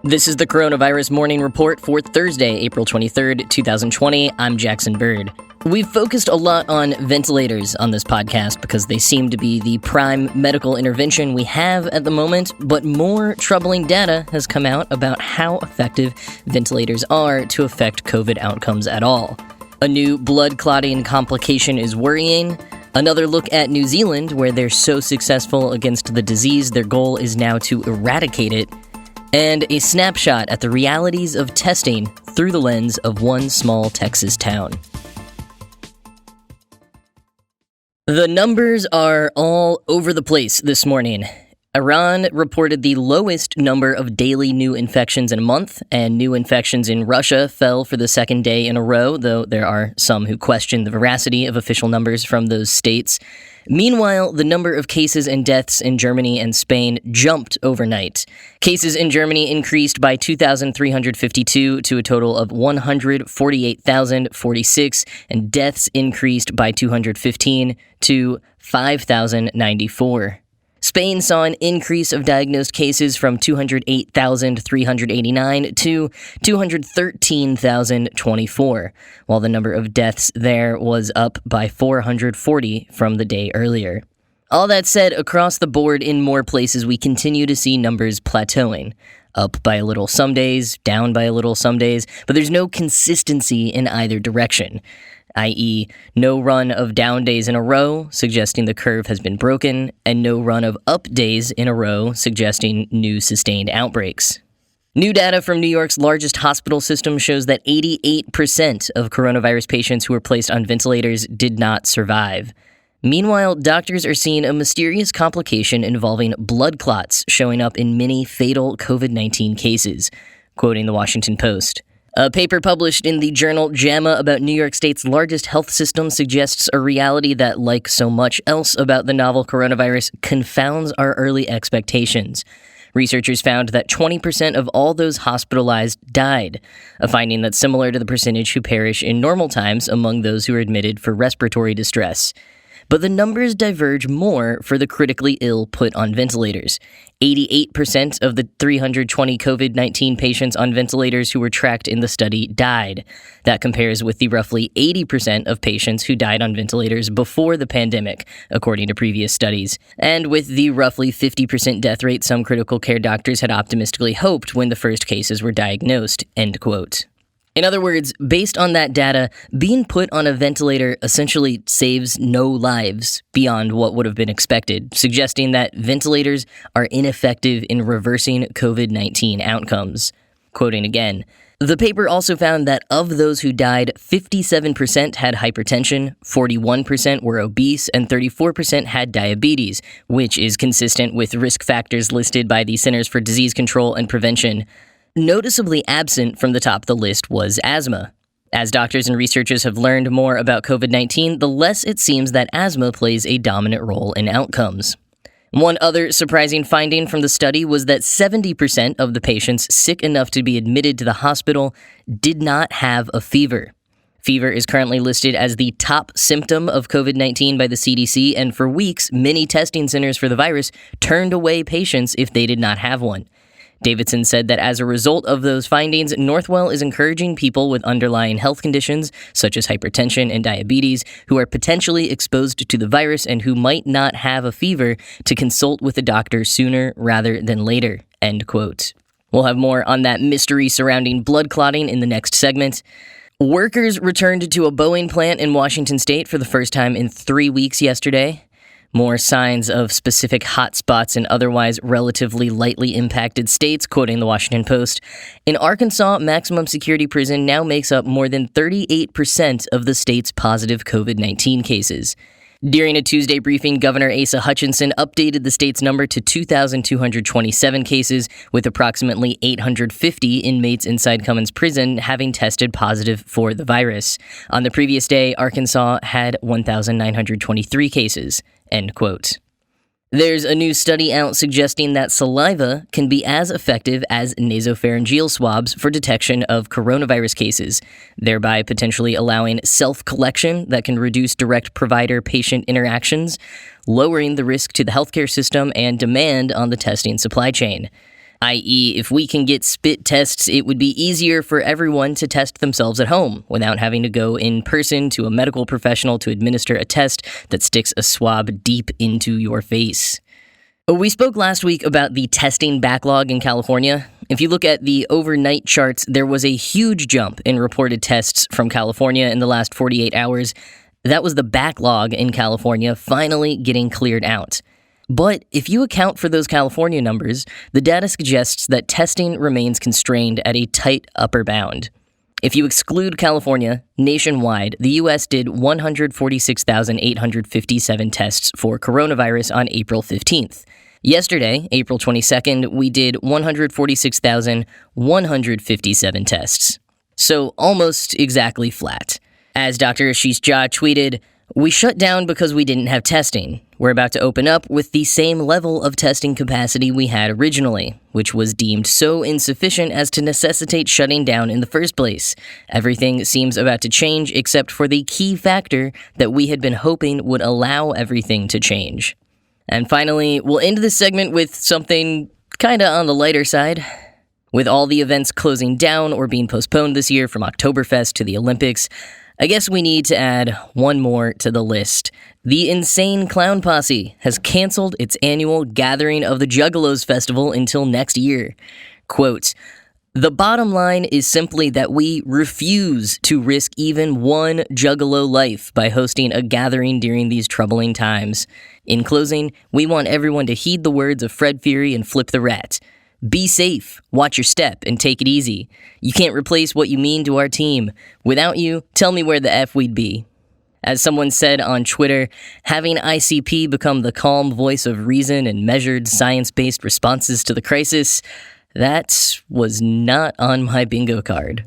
This is the Coronavirus Morning Report for Thursday, April 23rd, 2020. I'm Jackson Bird. We've focused a lot on ventilators on this podcast because they seem to be the prime medical intervention we have at the moment, but more troubling data has come out about how effective ventilators are to affect COVID outcomes at all. A new blood-clotting complication is worrying. Another look at New Zealand, where they're so successful against the disease, their goal is now to eradicate it. And a snapshot at the realities of testing through the lens of one small Texas town. The numbers are all over the place this morning. Iran reported the lowest number of daily new infections in a month, and new infections in Russia fell for the second day in a row, though there are some who question the veracity of official numbers from those states. Meanwhile, the number of cases and deaths in Germany and Spain jumped overnight. Cases in Germany increased by 2,352 to a total of 148,046, and deaths increased by 215 to 5,094. Spain saw an increase of diagnosed cases from 208,389 to 213,024, while the number of deaths there was up by 440 from the day earlier. All that said, across the board in more places we continue to see numbers plateauing. Up by a little some days, down by a little some days, but there's no consistency in either direction. I.e., no run of down days in a row, suggesting the curve has been broken, and no run of up days in a row, suggesting new sustained outbreaks. New data from New York's largest hospital system shows that 88% of coronavirus patients who were placed on ventilators did not survive. Meanwhile, doctors are seeing a mysterious complication involving blood clots showing up in many fatal COVID-19 cases, quoting the Washington Post. A paper published in the journal JAMA about New York State's largest health system suggests a reality that, like so much else about the novel coronavirus, confounds our early expectations. Researchers found that 20% of all those hospitalized died, a finding that's similar to the percentage who perish in normal times among those who are admitted for respiratory distress. But the numbers diverge more for the critically ill put on ventilators. 88% of the 320 COVID-19 patients on ventilators who were tracked in the study died. That compares with the roughly 80% of patients who died on ventilators before the pandemic, according to previous studies, and with the roughly 50% death rate some critical care doctors had optimistically hoped when the first cases were diagnosed, end quote. In other words, based on that data, being put on a ventilator essentially saves no lives beyond what would have been expected, suggesting that ventilators are ineffective in reversing COVID-19 outcomes. Quoting again, the paper also found that of those who died, 57% had hypertension, 41% were obese, and 34% had diabetes, which is consistent with risk factors listed by the Centers for Disease Control and Prevention. Noticeably absent from the top of the list was asthma. As doctors and researchers have learned more about COVID-19, the less it seems that asthma plays a dominant role in outcomes. One other surprising finding from the study was that 70% of the patients sick enough to be admitted to the hospital did not have a fever. Fever is currently listed as the top symptom of COVID-19 by the CDC, and for weeks, many testing centers for the virus turned away patients if they did not have one. Davidson said that as a result of those findings, Northwell is encouraging people with underlying health conditions, such as hypertension and diabetes, who are potentially exposed to the virus and who might not have a fever, to consult with a doctor sooner rather than later, end quote. We'll have more on that mystery surrounding blood clotting in the next segment. Workers returned to a Boeing plant in Washington state for the first time in 3 weeks yesterday. More signs of specific hotspots in otherwise relatively lightly impacted states, quoting the Washington Post. In Arkansas, maximum security prison now makes up more than 38% of the state's positive COVID-19 cases. During a Tuesday briefing, Governor Asa Hutchinson updated the state's number to 2,227 cases, with approximately 850 inmates inside Cummins Prison having tested positive for the virus. On the previous day, Arkansas had 1,923 cases. End quote. There's a new study out suggesting that saliva can be as effective as nasopharyngeal swabs for detection of coronavirus cases, thereby potentially allowing self-collection that can reduce direct provider-patient interactions, lowering the risk to the healthcare system and demand on the testing supply chain. i.e., if we can get spit tests, it would be easier for everyone to test themselves at home without having to go in person to a medical professional to administer a test that sticks a swab deep into your face. We spoke last week about the testing backlog in California. If you look at the overnight charts, there was a huge jump in reported tests from California in the last 48 hours. That was the backlog in California finally getting cleared out. But if you account for those California numbers, the data suggests that testing remains constrained at a tight upper bound. If you exclude California, nationwide, the U.S. did 146,857 tests for coronavirus on April 15th. Yesterday, April 22nd, we did 146,157 tests. So almost exactly flat. As Dr. Ashish Jha tweeted, "We shut down because we didn't have testing. We're about to open up with the same level of testing capacity we had originally, which was deemed so insufficient as to necessitate shutting down in the first place. Everything seems about to change except for the key factor that we had been hoping would allow everything to change." And finally, we'll end this segment with something kinda on the lighter side. With all the events closing down or being postponed this year, from Oktoberfest to the Olympics, I guess we need to add one more to the list. The Insane Clown Posse has canceled its annual Gathering of the Juggalos festival until next year. Quote, "The bottom line is simply that we refuse to risk even one Juggalo life by hosting a gathering during these troubling times. In closing, we want everyone to heed the words of Fred Fury and Flip the Rat. Be safe, watch your step, and take it easy. You can't replace what you mean to our team. Without you, tell me where the F we'd be." As someone said on Twitter, having ICP become the calm voice of reason and measured science-based responses to the crisis, that was not on my bingo card.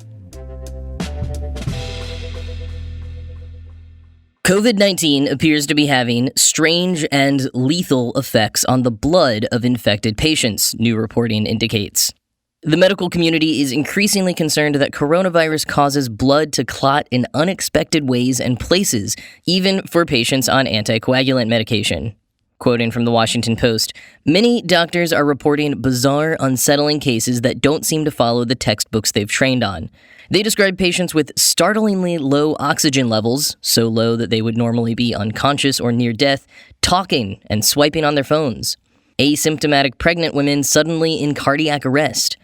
COVID-19 appears to be having strange and lethal effects on the blood of infected patients, new reporting indicates. The medical community is increasingly concerned that coronavirus causes blood to clot in unexpected ways and places, even for patients on anticoagulant medication. Quoting from the Washington Post, "Many doctors are reporting bizarre, unsettling cases that don't seem to follow the textbooks they've trained on. They describe patients with startlingly low oxygen levels, so low that they would normally be unconscious or near death, talking and swiping on their phones. Asymptomatic pregnant women suddenly in cardiac arrest.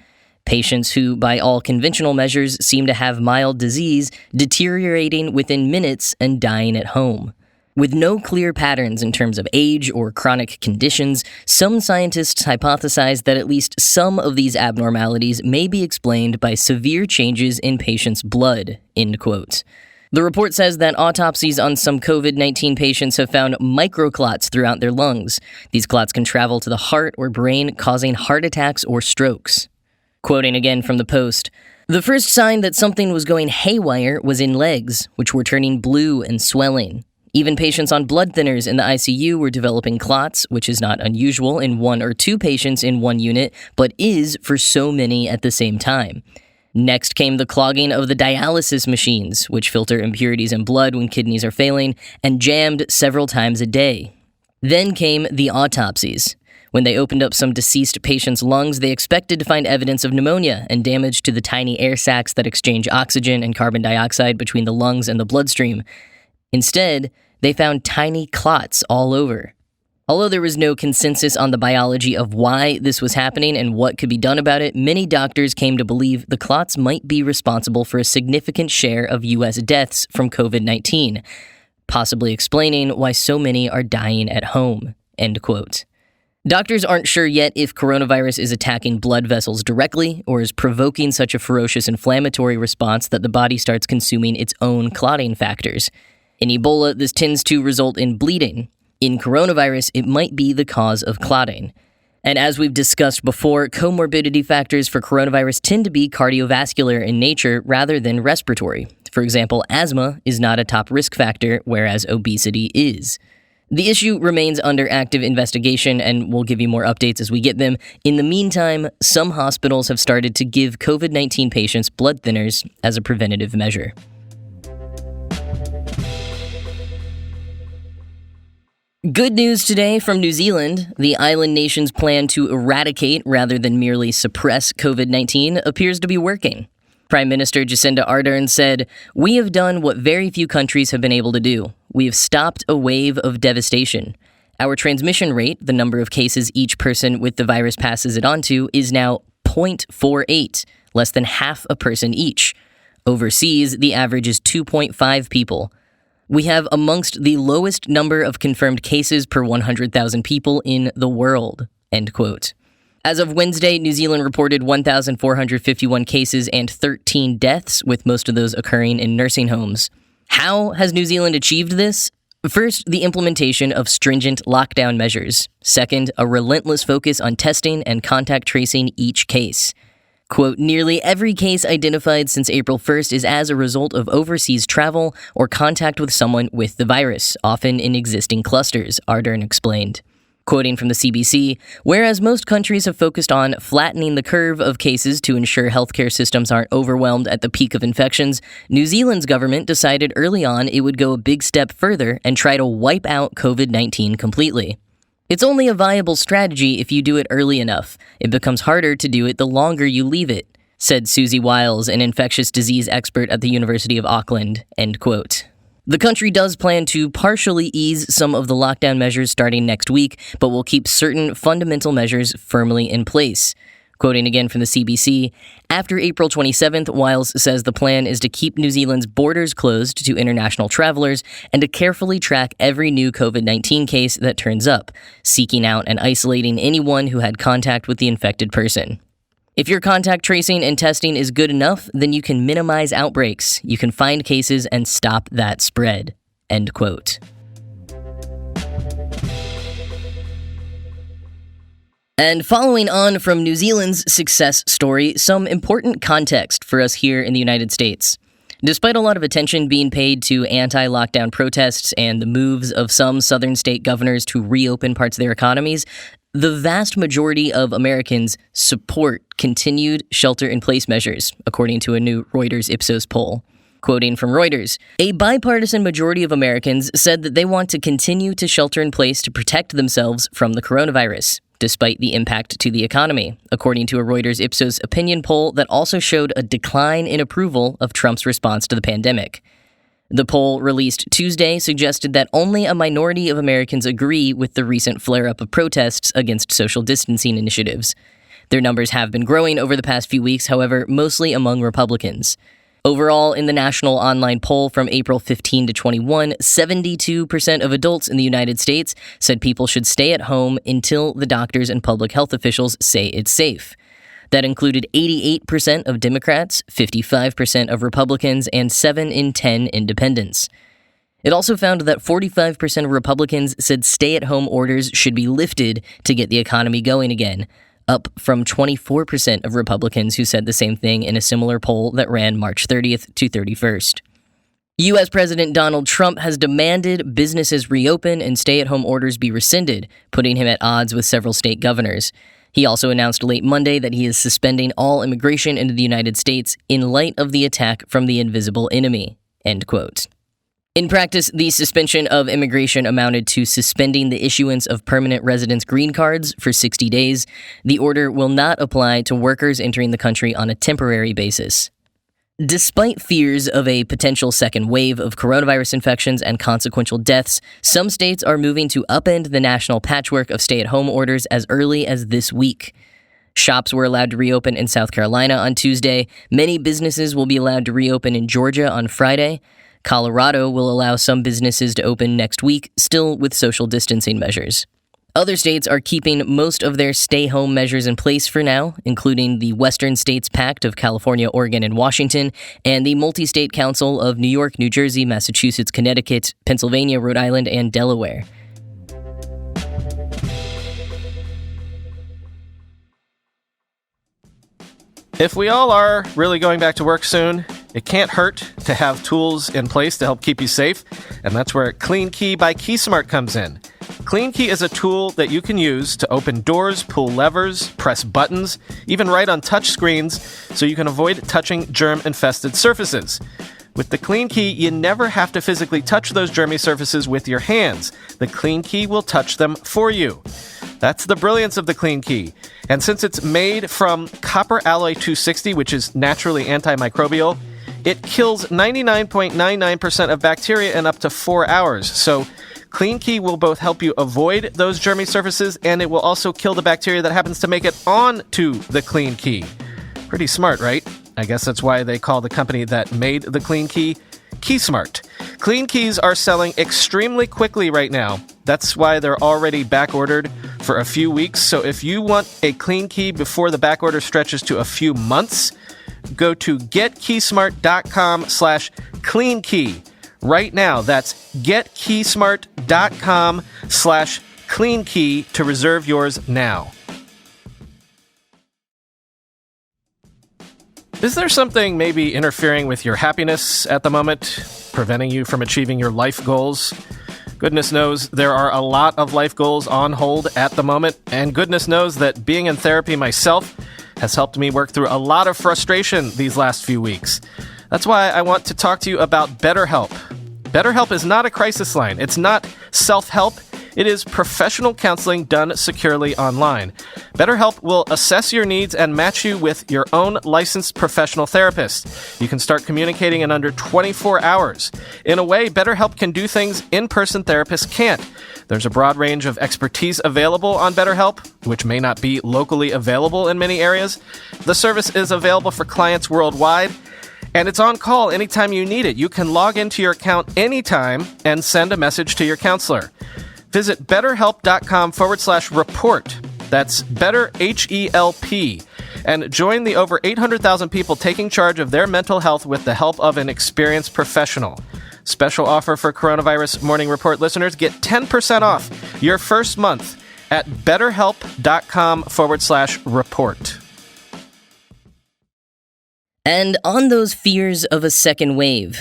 Patients who, by all conventional measures, seem to have mild disease, deteriorating within minutes and dying at home. With no clear patterns in terms of age or chronic conditions, some scientists hypothesize that at least some of these abnormalities may be explained by severe changes in patients' blood," end quote. The report says that autopsies on some COVID-19 patients have found microclots throughout their lungs. These clots can travel to the heart or brain, causing heart attacks or strokes. Quoting again from the Post, "The first sign that something was going haywire was in legs, which were turning blue and swelling. Even patients on blood thinners in the ICU were developing clots, which is not unusual in 1 or 2 patients in one unit, but is for so many at the same time. Next came the clogging of the dialysis machines, which filter impurities in blood when kidneys are failing, and jammed several times a day. Then came the autopsies. When they opened up some deceased patients' lungs, they expected to find evidence of pneumonia and damage to the tiny air sacs that exchange oxygen and carbon dioxide between the lungs and the bloodstream. Instead, they found tiny clots all over. Although there was no consensus on the biology of why this was happening and what could be done about it, many doctors came to believe the clots might be responsible for a significant share of U.S. deaths from COVID-19, possibly explaining why so many are dying at home," end quote. Doctors aren't sure yet if coronavirus is attacking blood vessels directly or is provoking such a ferocious inflammatory response that the body starts consuming its own clotting factors. In Ebola, this tends to result in bleeding. In coronavirus, it might be the cause of clotting. And as we've discussed before, comorbidity factors for coronavirus tend to be cardiovascular in nature rather than respiratory. For example, asthma is not a top risk factor, whereas obesity is. The issue remains under active investigation, and we'll give you more updates as we get them. In the meantime, some hospitals have started to give COVID-19 patients blood thinners as a preventative measure. Good news today from New Zealand. The island nation's plan to eradicate rather than merely suppress COVID-19 appears to be working. Prime Minister Jacinda Ardern said, "We have done what very few countries have been able to do. We have stopped a wave of devastation. Our transmission rate, the number of cases each person with the virus passes it on to, is now 0.48, less than half a person each. Overseas, the average is 2.5 people. We have amongst the lowest number of confirmed cases per 100,000 people in the world," end quote. As of Wednesday, New Zealand reported 1,451 cases and 13 deaths, with most of those occurring in nursing homes. How has New Zealand achieved this? First, the implementation of stringent lockdown measures. Second, a relentless focus on testing and contact tracing each case. Quote, "Nearly every case identified since April 1st is as a result of overseas travel or contact with someone with the virus, often in existing clusters," Ardern explained. Quoting from the CBC, "Whereas most countries have focused on flattening the curve of cases to ensure healthcare systems aren't overwhelmed at the peak of infections, New Zealand's government decided early on it would go a big step further and try to wipe out COVID-19 completely. It's only a viable strategy if you do it early enough. It becomes harder to do it the longer you leave it," said Susie Wiles, an infectious disease expert at the University of Auckland, end quote. The country does plan to partially ease some of the lockdown measures starting next week, but will keep certain fundamental measures firmly in place. Quoting again from the CBC, "After April 27th, Wiles says the plan is to keep New Zealand's borders closed to international travelers and to carefully track every new COVID-19 case that turns up, seeking out and isolating anyone who had contact with the infected person. If your contact tracing and testing is good enough, then you can minimize outbreaks. You can find cases and stop that spread," end quote. And following on from New Zealand's success story, some important context for us here in the United States. Despite a lot of attention being paid to anti-lockdown protests and the moves of some southern state governors to reopen parts of their economies, the vast majority of Americans support continued shelter-in-place measures, according to a new Reuters Ipsos poll. Quoting from Reuters, "A bipartisan majority of Americans said that they want to continue to shelter in place to protect themselves from the coronavirus, despite the impact to the economy," according to a Reuters Ipsos opinion poll that also showed a decline in approval of Trump's response to the pandemic. The poll, released Tuesday, suggested that only a minority of Americans agree with the recent flare-up of protests against social distancing initiatives. Their numbers have been growing over the past few weeks, however, mostly among Republicans. Overall, in the national online poll from April 15 to 21, 72% of adults in the United States said people should stay at home until the doctors and public health officials say it's safe. That included 88% of Democrats, 55% of Republicans, and 7 in 10 independents. It also found that 45% of Republicans said stay-at-home orders should be lifted to get the economy going again, up from 24% of Republicans who said the same thing in a similar poll that ran March 30th to 31st. U.S. President Donald Trump has demanded businesses reopen and stay-at-home orders be rescinded, putting him at odds with several state governors. He also announced late Monday that he is suspending all immigration into the United States in light of the attack from the invisible enemy, end quote. In practice, the suspension of immigration amounted to suspending the issuance of permanent residence green cards for 60 days. The order will not apply to workers entering the country on a temporary basis. Despite fears of a potential second wave of coronavirus infections and consequential deaths, some states are moving to upend the national patchwork of stay-at-home orders as early as this week. Shops were allowed to reopen in South Carolina on Tuesday. Many businesses will be allowed to reopen in Georgia on Friday. Colorado will allow some businesses to open next week, still with social distancing measures. Other states are keeping most of their stay-home measures in place for now, including the Western States Pact of California, Oregon, and Washington, and the Multi-State Council of New York, New Jersey, Massachusetts, Connecticut, Pennsylvania, Rhode Island, and Delaware. If we all are really going back to work soon, it can't hurt to have tools in place to help keep you safe, and that's where Clean Key by KeySmart comes in. Clean Key is a tool that you can use to open doors, pull levers, press buttons, even write on touch screens, so you can avoid touching germ-infested surfaces. With the Clean Key, you never have to physically touch those germy surfaces with your hands. The Clean Key will touch them for you. That's the brilliance of the Clean Key. And since it's made from copper alloy 260, which is naturally antimicrobial, it kills 99.99% of bacteria in up to 4 hours. So Clean Key will both help you avoid those germy surfaces, and it will also kill the bacteria that happens to make it onto the Clean Key. Pretty smart, right? I guess that's why they call the company that made the Clean Key KeySmart. Clean Keys are selling extremely quickly right now. That's why they're already back-ordered for a few weeks. So if you want a Clean Key before the back order stretches to a few months, go to getkeysmart.com/cleankey. Right now, that's getkeysmart.com/cleankey to reserve yours now. Is there something maybe interfering with your happiness at the moment, preventing you from achieving your life goals? Goodness knows there are a lot of life goals on hold at the moment, and goodness knows that being in therapy myself has helped me work through a lot of frustration these last few weeks. That's why I want to talk to you about BetterHelp. BetterHelp is not a crisis line. It's not self-help. It is professional counseling done securely online. BetterHelp will assess your needs and match you with your own licensed professional therapist. You can start communicating in under 24 hours. In a way, BetterHelp can do things in-person therapists can't. There's a broad range of expertise available on BetterHelp, which may not be locally available in many areas. The service is available for clients worldwide, and it's on call anytime you need it. You can log into your account anytime and send a message to your counselor. Visit betterhelp.com/report. That's BetterHelp. And join the over 800,000 people taking charge of their mental health with the help of an experienced professional. Special offer for Coronavirus Morning Report listeners. Get 10% off your first month at betterhelp.com/report. And on those fears of a second wave,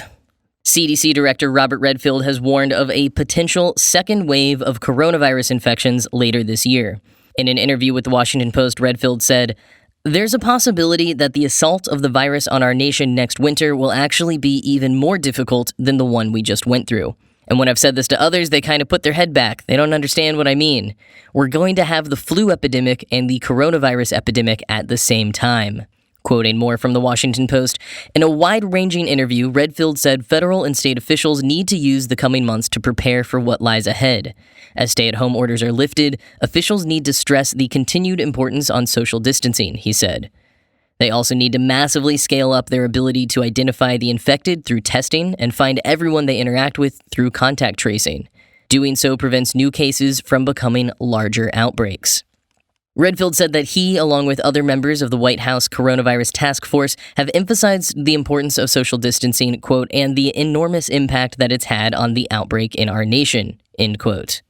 CDC Director Robert Redfield has warned of a potential second wave of coronavirus infections later this year. In an interview with the Washington Post, Redfield said, "There's a possibility that the assault of the virus on our nation next winter will actually be even more difficult than the one we just went through. And when I've said this to others, they kind of put their head back. They don't understand what I mean. We're going to have the flu epidemic and the coronavirus epidemic at the same time." Quoting more from the Washington Post, in a wide-ranging interview, Redfield said federal and state officials need to use the coming months to prepare for what lies ahead. As stay-at-home orders are lifted, officials need to stress the continued importance on social distancing, he said. They also need to massively scale up their ability to identify the infected through testing and find everyone they interact with through contact tracing. Doing so prevents new cases from becoming larger outbreaks. Redfield said that he, along with other members of the White House Coronavirus Task Force, have emphasized the importance of social distancing, quote, and the enormous impact that it's had on the outbreak in our nation, end quote.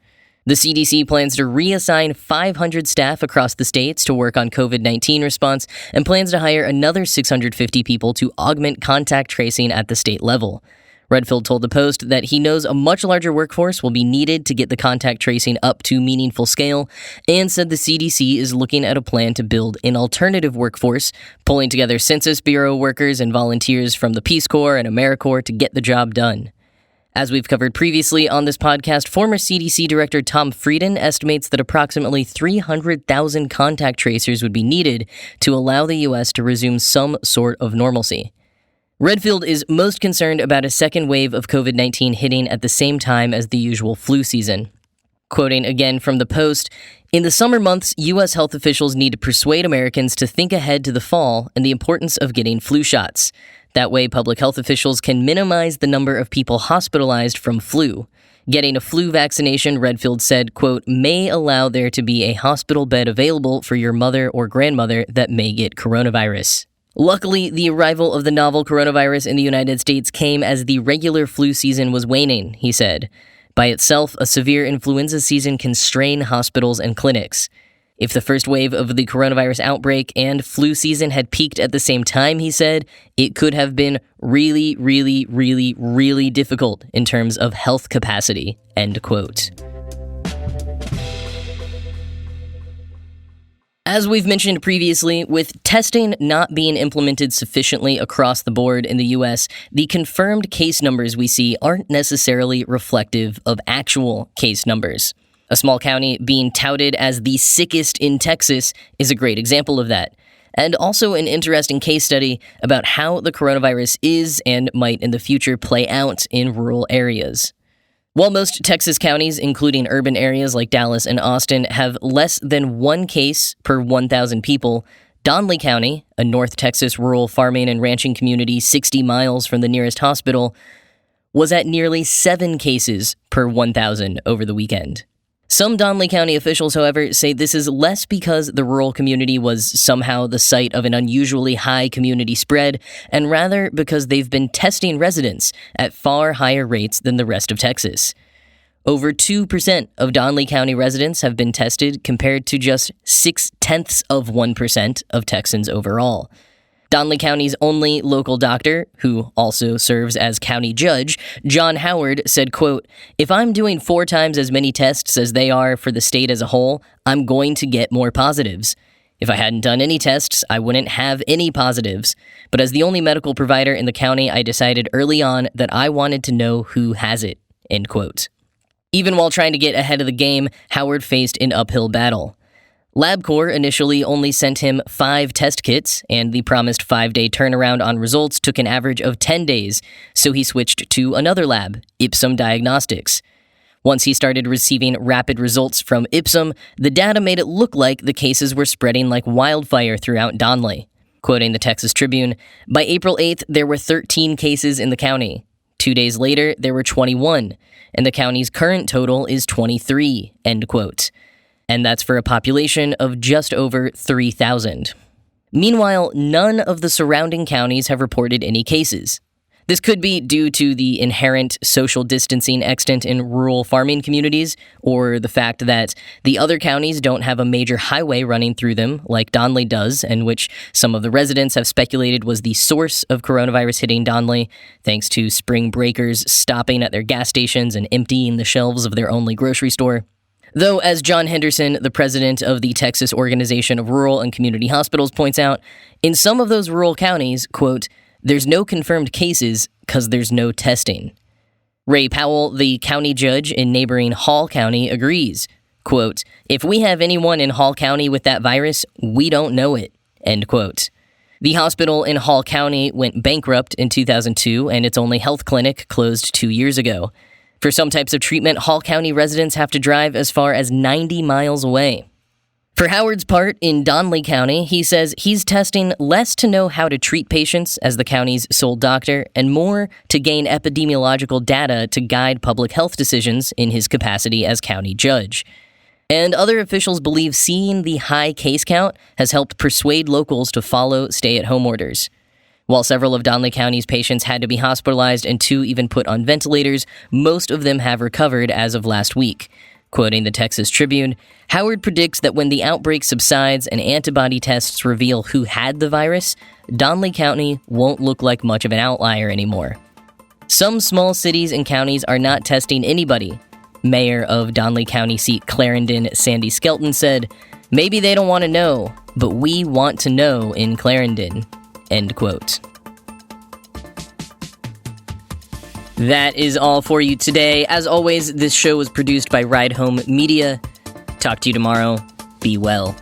The CDC plans to reassign 500 staff across the states to work on COVID-19 response and plans to hire another 650 people to augment contact tracing at the state level. Redfield told the Post that he knows a much larger workforce will be needed to get the contact tracing up to meaningful scale, and said the CDC is looking at a plan to build an alternative workforce, pulling together Census Bureau workers and volunteers from the Peace Corps and AmeriCorps to get the job done. As we've covered previously on this podcast, former CDC Director Tom Frieden estimates that approximately 300,000 contact tracers would be needed to allow the U.S. to resume some sort of normalcy. Redfield is most concerned about a second wave of COVID-19 hitting at the same time as the usual flu season. Quoting again from the Post, "In the summer months, U.S. health officials need to persuade Americans to think ahead to the fall and the importance of getting flu shots. That way, public health officials can minimize the number of people hospitalized from flu. Getting a flu vaccination," Redfield said, quote, "may allow there to be a hospital bed available for your mother or grandmother that may get coronavirus." Luckily, the arrival of the novel coronavirus in the United States came as the regular flu season was waning, he said. By itself, a severe influenza season can strain hospitals and clinics. If the first wave of the coronavirus outbreak and flu season had peaked at the same time, he said, it could have been really, really, really, really difficult in terms of health capacity, end quote. As we've mentioned previously, with testing not being implemented sufficiently across the board in the US, the confirmed case numbers we see aren't necessarily reflective of actual case numbers. A small county being touted as the sickest in Texas is a great example of that, and also an interesting case study about how the coronavirus is and might in the future play out in rural areas. While most Texas counties, including urban areas like Dallas and Austin, have less than one case per 1,000 people, Donnelly County, a North Texas rural farming and ranching community 60 miles from the nearest hospital, was at nearly 7 cases per 1,000 over the weekend. Some Donnelly County officials, however, say this is less because the rural community was somehow the site of an unusually high community spread, and rather because they've been testing residents at far higher rates than the rest of Texas. Over 2% of Donnelly County residents have been tested compared to just 0.6% of Texans overall. Donnelly County's only local doctor, who also serves as county judge, John Howard, said, quote, "If I'm doing 4 times as many tests as they are for the state as a whole, I'm going to get more positives. If I hadn't done any tests, I wouldn't have any positives. But as the only medical provider in the county, I decided early on that I wanted to know who has it," end quote. Even while trying to get ahead of the game, Howard faced an uphill battle. LabCorp initially only sent him 5 test kits, and the promised 5-day turnaround on results took an average of 10 days, so he switched to another lab, Ipsum Diagnostics. Once he started receiving rapid results from Ipsum, the data made it look like the cases were spreading like wildfire throughout Donnelly. Quoting the Texas Tribune, "By April 8th, there were 13 cases in the county. 2 days later, there were 21, and the county's current total is 23, end quote. And that's for a population of just over 3,000. Meanwhile, none of the surrounding counties have reported any cases. This could be due to the inherent social distancing extant in rural farming communities, or the fact that the other counties don't have a major highway running through them like Donnelly does, and which some of the residents have speculated was the source of coronavirus hitting Donnelly, thanks to spring breakers stopping at their gas stations and emptying the shelves of their only grocery store. Though, as John Henderson, the president of the Texas Organization of Rural and Community Hospitals, points out, in some of those rural counties, quote, "there's no confirmed cases because there's no testing." Ray Powell, the county judge in neighboring Hall County, agrees, quote, "If we have anyone in Hall County with that virus, we don't know it," end quote. The hospital in Hall County went bankrupt in 2002, and its only health clinic closed 2 years ago. For some types of treatment, Hall County residents have to drive as far as 90 miles away. For Howard's part, in Donnelly County, he says he's testing less to know how to treat patients as the county's sole doctor and more to gain epidemiological data to guide public health decisions in his capacity as county judge. And other officials believe seeing the high case count has helped persuade locals to follow stay-at-home orders. While several of Donnelly County's patients had to be hospitalized and 2 even put on ventilators, most of them have recovered as of last week. Quoting the Texas Tribune, Howard predicts that when the outbreak subsides and antibody tests reveal who had the virus, Donnelly County won't look like much of an outlier anymore. Some small cities and counties are not testing anybody. Mayor of Donnelly County seat Clarendon, Sandy Skelton, said, "Maybe they don't want to know, but we want to know in Clarendon," end quote. That is all for you today. As always, this show was produced by Ride Home Media. Talk to you tomorrow. Be well.